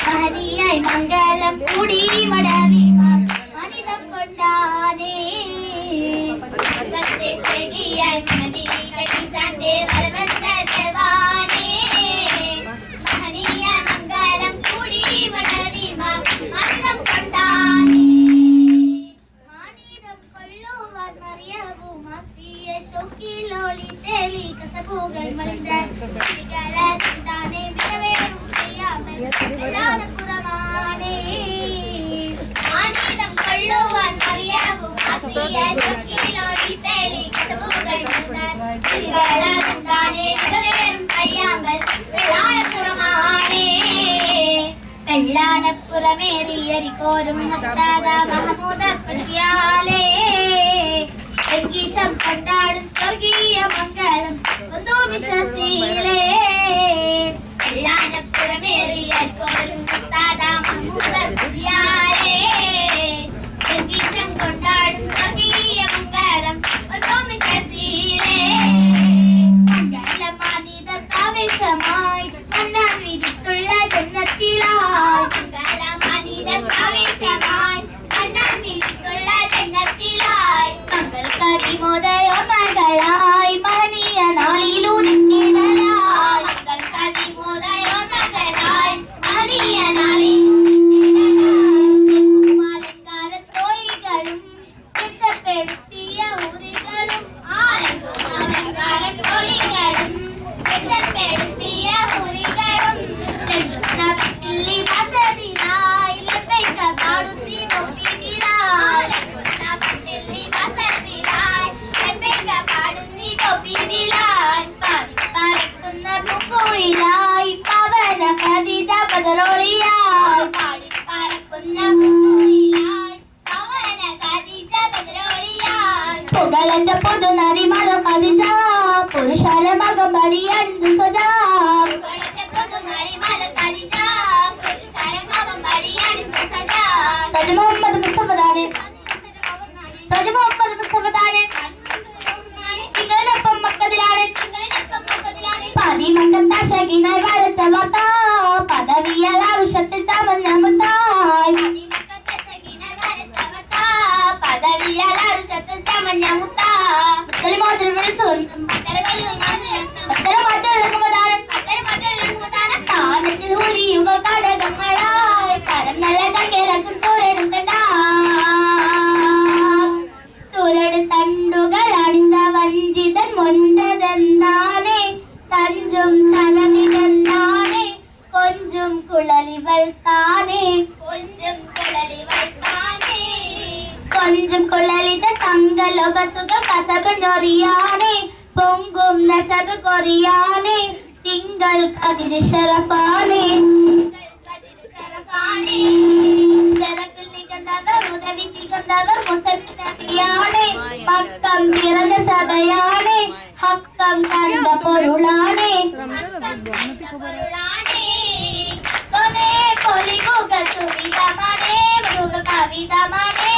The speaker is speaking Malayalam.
ഹരിയായി മംഗലം കൂടി മടവി മനിതം കൊണ്ടാനേ ശരിയായി മനവി കടിച്ചാന്റെ വരവന്ത ജവാനേ ഹരിയായി മംഗലം കൂടി മടവി മനിതം കൊണ്ടാനേ മാനിതം കൊള്ളുവാൻ മറിയവു മസിയ ഷോക്കിലോളി തേലി കസബുകൾ മലിന്ദ സിഗരണ്ടാനേ മിനവേറും പുറമാനേ മാനിതം കൊള്ളുവാൻ മറിയവു മസിയ ഷോക്കിലോളി തേലി കസബുകൾ സിഗരണ്ടാനേ മിനവേറും പയ്യാമ്പൽ പുറമാനേ വെള്ളാനപ്പുറമേറിയരിക്കോരും മുത്താത മഹമൂദ പശ്യാലേ സംഗീതം കൊണ്ടാടും സ്വർഗീയ മംഗളം ഒന്നു വിശ്വസീലേ വെള്ളാനപ്പുറമേറിയരിക്കോരും മുത്താത മഹമൂദ പശ്യാലേ സംഗീതം കൊണ്ടാടും സ്വർഗീയ മംഗളം ഒന്നു വിശ്വസീലേ മംഗളമാനിതർ ആവേശമായി മന്നാൻ വിധിത്തുള്ള ജന്നത്തിലായി ആവേശമായി മന്നാൻ വിധിത്തുള്ള ജന്നത്തിലായി മംഗൾക്കതിമോദയോർമകളായി മഹനീയ നാളിലൂതിത്തിടലായി മംഗൾക്കതിമോദയോർമകളായി മഹനീയ നാളിലൂതിത്തിടലായി മെച്ചപ്പെടുത്തിയ ഊരികളും അലങ്കാരത്തോയികളും മെച്ചപ്പെടുത്തിയ ഊരികളും വസതിനായി ലഭ്യത പാടുത്തി തൊപ്പിതിലായി വസതിനായി ലഭ്യത പാടുന്നി തൊപ്പിതിലായി പാടിപ്പറക്കുന്ന പൂക്കുയിലായി പവന ഖദീജ ബദറോളിയായി പാടിപ്പറക്കുന്ന പൂക്കുയിലായി പവന ഖദീജ ബദറോളിയായി പുകളറ്റ പുതുനരിമല ഖദീജ പുരുഷര മകം പടിയന്തു സജാ പുകളറ്റ പുതുനരിമല ഖദീജ പുരുഷര മകം പടിയന്തു സജാ സജ മുഹമ്മദ് മുസ്തഫദാനെ സജ മുഹമ്മദ് മുസ്തഫദാനെ നിങ്ങളൊപ്പം മക്കതിലാണ് പതിമക്കത്താശകിനായി വരച്ച വാർത്ത പദവിയാൽ ആവശ്യത്തിൽ ചമഞ്ഞ മുത്തായി പദവിയാൽ ആവശ്യത്തിൽ ചമഞ്ഞ മുത്താ മോതിരം വിളിച്ചു താനത്തിൽ ഹുലിയുകൾ കടകങ്ങളായി കരം നല്ല കേരളം തുരടുത്തണ്ടുകൾ അണിந்த വഞ്ചിതൻ മൊന്തതെന്താനേ തഞ്ചും തനമിതെന്താനേ കൊഞ്ചും കുളലിവൾ താനേ കൊഞ്ചും കുളലിവൾ താനേ കൊഞ്ചും കുളലിത തങ്കലൊബസുകൾ കസബ് ഞൊറിയാനേ പൊങ്കും നസബ് കൊറിയാനേ തിങ്കൾ കതിര് ശരഫാനേ ശരഫിൽ നികന്നവർ ഉദവി തികന്നവർ മുസഫി നബിയാണേ മക്കം പിറന്ന സഭയാണേ ഹക്കം കണ്ട പൊരുളാണേ കൊലേ പൊലിമുഖ സുവിധമാനേ മൃഗ കവിതമാനേ